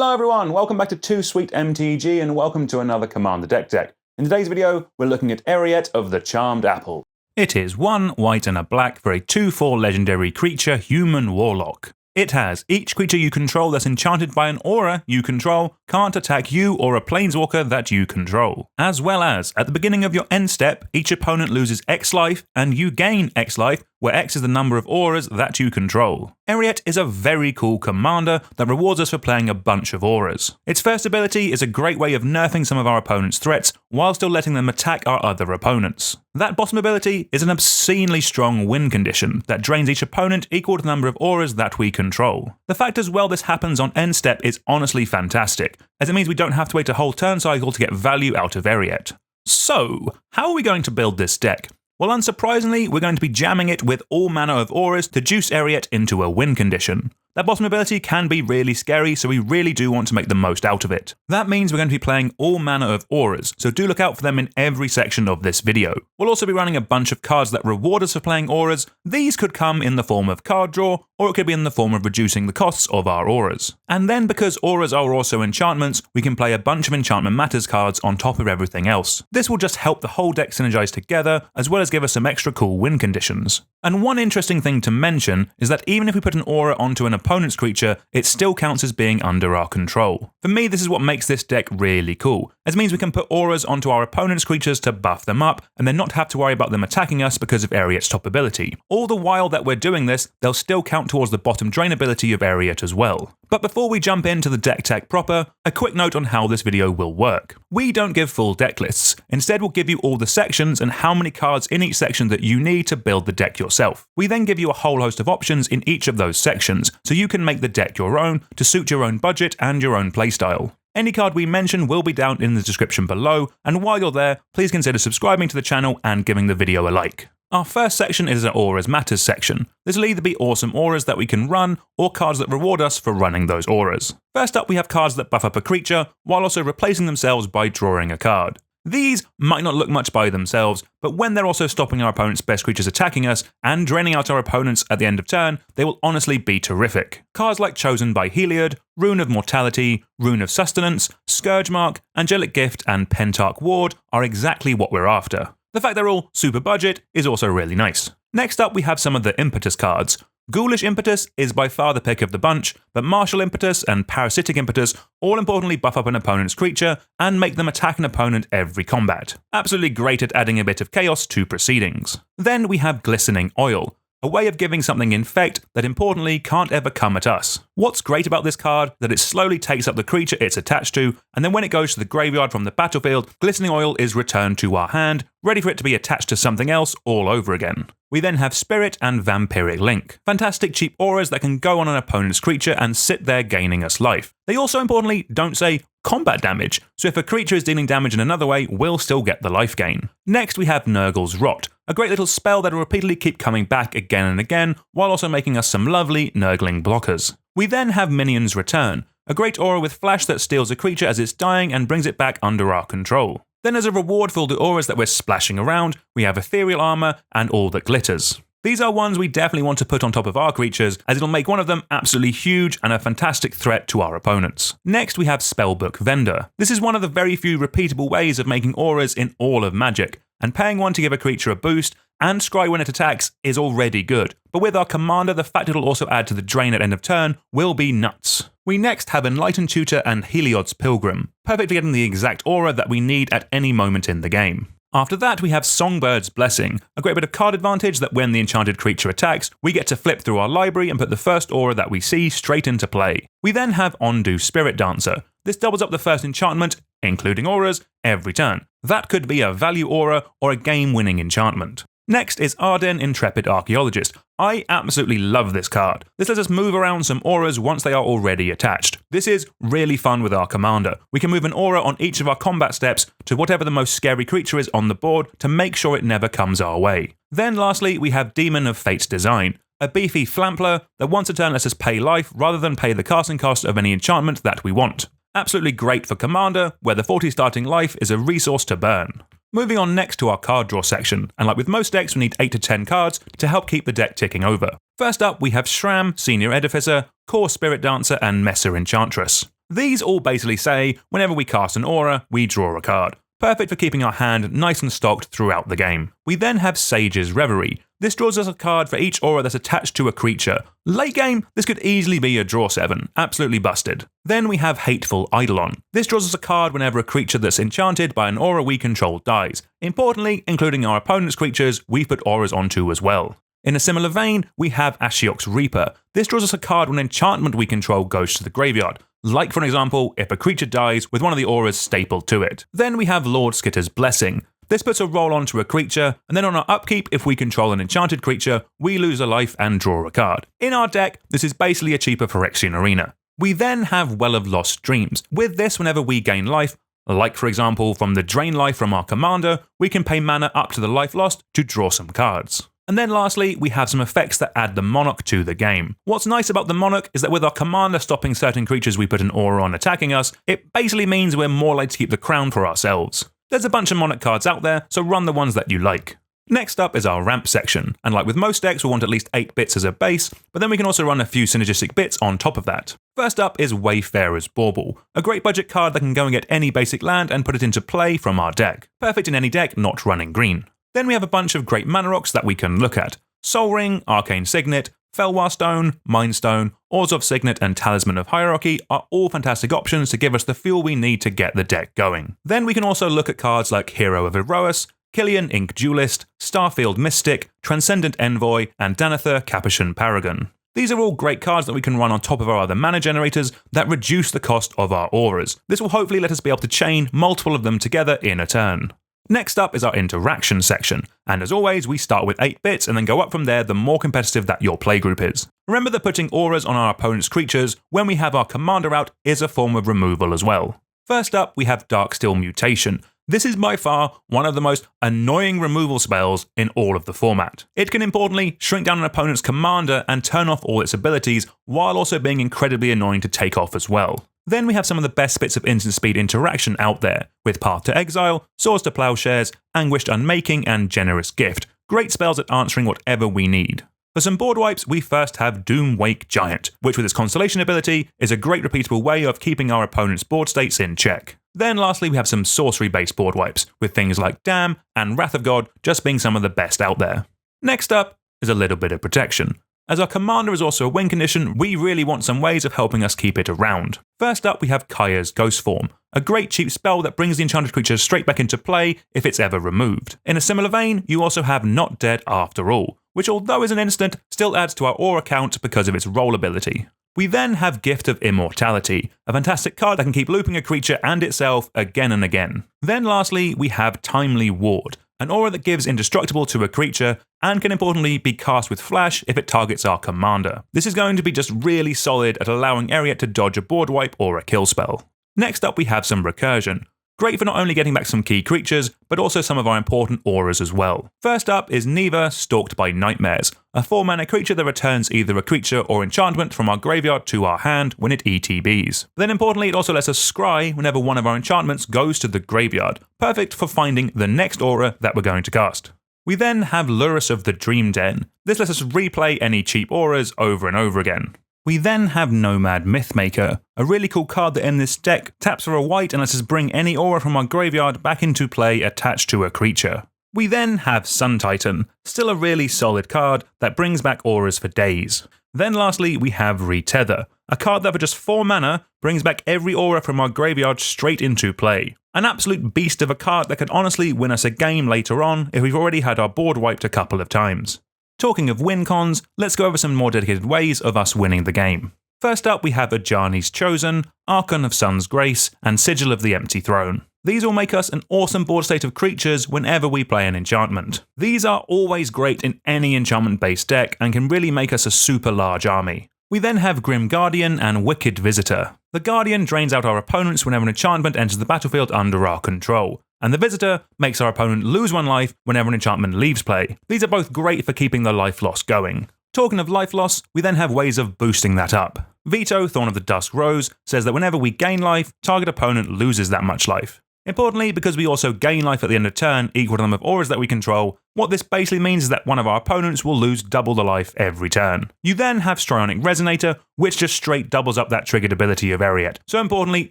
Hello everyone, welcome back to Too Sweet MTG and welcome to another Commander Deck. In today's video, we're looking at Eriette of the Charmed Apple. It is 1 white and a black for a 2/4 legendary creature human warlock. It has each creature you control that's enchanted by an aura you control can't attack you or a planeswalker that you control. As well as, at the beginning of your end step, each opponent loses X life and you gain X life, where X is the number of auras that you control. Eriette is a very cool commander that rewards us for playing a bunch of auras. Its first ability is a great way of nerfing some of our opponent's threats while still letting them attack our other opponents. That bottom ability is an obscenely strong win condition that drains each opponent equal to the number of auras that we control. The fact as well this happens on end step is honestly fantastic, as it means we don't have to wait a whole turn cycle to get value out of Eriette. So, how are we going to build this deck? Well, unsurprisingly, we're going to be jamming it with all manner of auras to juice Eriette into a win condition. That bottom ability can be really scary, so we really do want to make the most out of it. That means we're going to be playing all manner of auras, so do look out for them in every section of this video. We'll also be running a bunch of cards that reward us for playing auras. These could come in the form of card draw, or it could be in the form of reducing the costs of our auras. And then, because auras are also enchantments, we can play a bunch of Enchantment Matters cards on top of everything else. This will just help the whole deck synergize together, as well as give us some extra cool win conditions. And one interesting thing to mention is that even if we put an aura onto an opponent's creature, it still counts as being under our control. For me, this is what makes this deck really cool, as it means we can put auras onto our opponent's creatures to buff them up, and then not have to worry about them attacking us because of Eriette's top ability. All the while that we're doing this, they'll still count towards the bottom drain ability of Eriette as well. But before we jump into the deck tech proper, a quick note on how this video will work. We don't give full deck lists. Instead, we'll give you all the sections and how many cards in each section that you need to build the deck yourself. We then give you a whole host of options in each of those sections, so you can make the deck your own to suit your own budget and your own playstyle. Any card we mention will be down in the description below, and while you're there, please consider subscribing to the channel and giving the video a like. Our first section is an Auras Matters section. This will either be awesome auras that we can run, or cards that reward us for running those auras. First up, we have cards that buff up a creature, while also replacing themselves by drawing a card. These might not look much by themselves, but when they're also stopping our opponent's best creatures attacking us, and draining out our opponents at the end of turn, they will honestly be terrific. Cards like Chosen by Heliod, Rune of Mortality, Rune of Sustenance, Scourgemark, Angelic Gift, and Pentarch Ward are exactly what we're after. The fact they're all super budget is also really nice. Next up, we have some of the Impetus cards. Ghoulish Impetus is by far the pick of the bunch, but Martial Impetus and Parasitic Impetus all importantly buff up an opponent's creature and make them attack an opponent every combat. Absolutely great at adding a bit of chaos to proceedings. Then we have Glistening Oil, a way of giving something infect that importantly can't ever come at us. What's great about this card is that it slowly takes up the creature it's attached to, and then when it goes to the graveyard from the battlefield, Glistening Oil is returned to our hand, ready for it to be attached to something else all over again. We then have Spirit and Vampiric Link, fantastic cheap auras that can go on an opponent's creature and sit there gaining us life. They also importantly don't say combat damage, so if a creature is dealing damage in another way, we'll still get the life gain. Next we have Nurgle's Rot, a great little spell that will repeatedly keep coming back again and again, while also making us some lovely Nurgling blockers. We then have Minion's Return, a great aura with flash that steals a creature as it's dying and brings it back under our control. Then as a reward for all the auras that we're splashing around, we have Ethereal Armor and All That Glitters. These are ones we definitely want to put on top of our creatures, as it'll make one of them absolutely huge and a fantastic threat to our opponents. Next we have Spellbook Vendor. This is one of the very few repeatable ways of making auras in all of Magic, and paying one to give a creature a boost and scry when it attacks is already good, but with our commander, the fact it'll also add to the drain at end of turn will be nuts. We next have Enlightened Tutor and Heliod's Pilgrim, perfect for getting the exact aura that we need at any moment in the game. After that, we have Songbirds Blessing, a great bit of card advantage that when the enchanted creature attacks, we get to flip through our library and put the first aura that we see straight into play. We then have Ondu Spiritdancer. This doubles up the first enchantment, including auras, every turn. That could be a value aura or a game-winning enchantment. Next is Ardenn Intrepid Archaeologist. I absolutely love this card. This lets us move around some auras once they are already attached. This is really fun with our commander. We can move an aura on each of our combat steps to whatever the most scary creature is on the board to make sure it never comes our way. Then lastly, we have Demon of Fate's Design, a beefy flampler that once a turn lets us pay life rather than pay the casting cost of any enchantment that we want. Absolutely great for commander, where the 40 starting life is a resource to burn. Moving on next to our card draw section, and like with most decks we need 8 to 10 cards to help keep the deck ticking over. First up we have Sram, Senior Edificer, Kor Spiritdancer and Mesa Enchantress. These all basically say, whenever we cast an aura, we draw a card. Perfect for keeping our hand nice and stocked throughout the game. We then have Sage's Reverie. This draws us a card for each aura that's attached to a creature. Late game, this could easily be a draw 7, absolutely busted. Then we have Hateful Eidolon. This draws us a card whenever a creature that's enchanted by an aura we control dies. Importantly, including our opponent's creatures, we put auras onto as well. In a similar vein, we have Ashiok's Reaper. This draws us a card when an enchantment we control goes to the graveyard. Like for an example, if a creature dies with one of the auras stapled to it. Then we have Lord Skitter's Blessing. This puts a roll onto a creature, and then on our upkeep, if we control an enchanted creature, we lose a life and draw a card. In our deck, this is basically a cheaper Phyrexian Arena. We then have Well of Lost Dreams. With this, whenever we gain life, like for example from the drain life from our commander, we can pay mana up to the life lost to draw some cards. And then lastly, we have some effects that add the Monarch to the game. What's nice about the Monarch is that with our commander stopping certain creatures we put an aura on attacking us, it basically means we're more likely to keep the crown for ourselves. There's a bunch of Monarch cards out there, so run the ones that you like. Next up is our ramp section, and like with most decks we'll want at least 8 bits as a base, but then we can also run a few synergistic bits on top of that. First up is Wayfarer's Bauble, a great budget card that can go and get any basic land and put it into play from our deck. Perfect in any deck not running green. Then we have a bunch of great mana rocks that we can look at. Soul Ring, Arcane Signet, Felwar Stone, Mind Stone, Oars of Signet and Talisman of Hierarchy are all fantastic options to give us the fuel we need to get the deck going. Then we can also look at cards like Hero of Erois, Killian Ink Duelist, Starfield Mystic, Transcendent Envoy, and Danither Capuchin Paragon. These are all great cards that we can run on top of our other mana generators that reduce the cost of our auras. This will hopefully let us be able to chain multiple of them together in a turn. Next up is our interaction section, and as always we start with 8 bits and then go up from there the more competitive that your playgroup is. Remember that putting auras on our opponent's creatures when we have our commander out is a form of removal as well. First up we have Darksteel Mutation. This is by far one of the most annoying removal spells in all of the format. It can importantly shrink down an opponent's commander and turn off all its abilities while also being incredibly annoying to take off as well. Then we have some of the best bits of instant speed interaction out there, with Path to Exile, Swords to Plowshares, Anguished Unmaking, and Generous Gift. Great spells at answering whatever we need. For some board wipes, we first have Doomwake Giant, which with its Constellation ability is a great repeatable way of keeping our opponent's board states in check. Then lastly we have some sorcery-based board wipes, with things like Damn and Wrath of God just being some of the best out there. Next up is a little bit of protection. As our commander is also a win condition, we really want some ways of helping us keep it around. First up we have Kaya's Ghost Form, a great cheap spell that brings the enchanted creature straight back into play if it's ever removed. In a similar vein, you also have Not Dead After All, which although is an instant, still adds to our aura count because of its roll ability. We then have Gift of Immortality, a fantastic card that can keep looping a creature and itself again and again. Then lastly we have Timely Ward, an aura that gives indestructible to a creature and can importantly be cast with flash if it targets our commander. This is going to be just really solid at allowing Eriette to dodge a board wipe or a kill spell. Next up we have some Recursion. Great for not only getting back some key creatures, but also some of our important auras as well. First up is Neva, Stalked by Nightmares, a 4-mana creature that returns either a creature or enchantment from our graveyard to our hand when it ETBs. Then importantly, it also lets us scry whenever one of our enchantments goes to the graveyard, perfect for finding the next aura that we're going to cast. We then have Lurrus of the Dream Den. This lets us replay any cheap auras over and over again. We then have Nomad Mythmaker, a really cool card that in this deck taps for a white and lets us bring any aura from our graveyard back into play attached to a creature. We then have Sun Titan, still a really solid card that brings back auras for days. Then lastly we have Retether, a card that for just 4 mana brings back every aura from our graveyard straight into play. An absolute beast of a card that can honestly win us a game later on if we've already had our board wiped a couple of times. Talking of win cons, let's go over some more dedicated ways of us winning the game. First up we have Ajani's Chosen, Archon of Sun's Grace, and Sigil of the Empty Throne. These all make us an awesome board state of creatures whenever we play an enchantment. These are always great in any enchantment-based deck and can really make us a super large army. We then have Grim Guardian and Wicked Visitor. The Guardian drains out our opponents whenever an enchantment enters the battlefield under our control, and the Visitor makes our opponent lose 1 life whenever an enchantment leaves play. These are both great for keeping the life loss going. Talking of life loss, we then have ways of boosting that up. Vito, Thorn of the Dusk Rose, says that whenever we gain life, target opponent loses that much life. Importantly, because we also gain life at the end of turn equal to the number of auras that we control, what this basically means is that one of our opponents will lose double the life every turn. You then have Strionic Resonator, which just straight doubles up that triggered ability of Eriette. So importantly,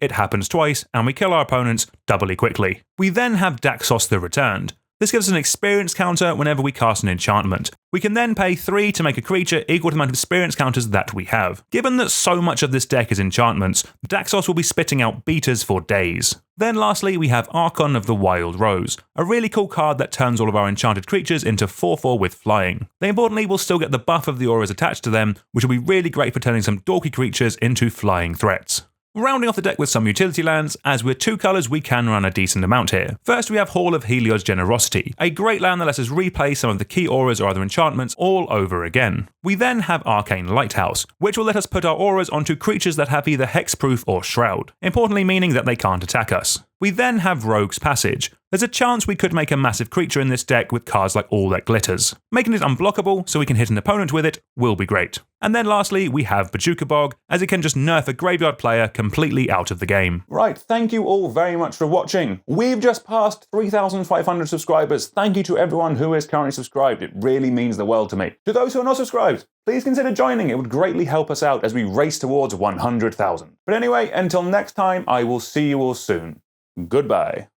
it happens twice, and we kill our opponents doubly quickly. We then have Daxos the Returned. This gives us an experience counter whenever we cast an enchantment. We can then pay 3 to make a creature equal to the amount of experience counters that we have. Given that so much of this deck is enchantments, Daxos will be spitting out beaters for days. Then lastly, we have Archon of the Wild Rose, a really cool card that turns all of our enchanted creatures into 4/4 with flying. They importantly will still get the buff of the auras attached to them, which will be really great for turning some dorky creatures into flying threats. Rounding off the deck with some utility lands, as we're 2 colours we can run a decent amount here. First we have Hall of Heliod's Generosity, a great land that lets us replay some of the key auras or other enchantments all over again. We then have Arcane Lighthouse, which will let us put our auras onto creatures that have either Hexproof or Shroud, importantly meaning that they can't attack us. We then have Rogue's Passage. There's a chance we could make a massive creature in this deck with cards like All That Glitters. Making it unblockable so we can hit an opponent with it will be great. And then lastly, we have Bojuka Bog, as it can just nerf a graveyard player completely out of the game. Right, thank you all very much for watching. We've just passed 3,500 subscribers. Thank you to everyone who is currently subscribed. It really means the world to me. To those who are not subscribed, please consider joining. It would greatly help us out as we race towards 100,000. But anyway, until next time, I will see you all soon. Goodbye.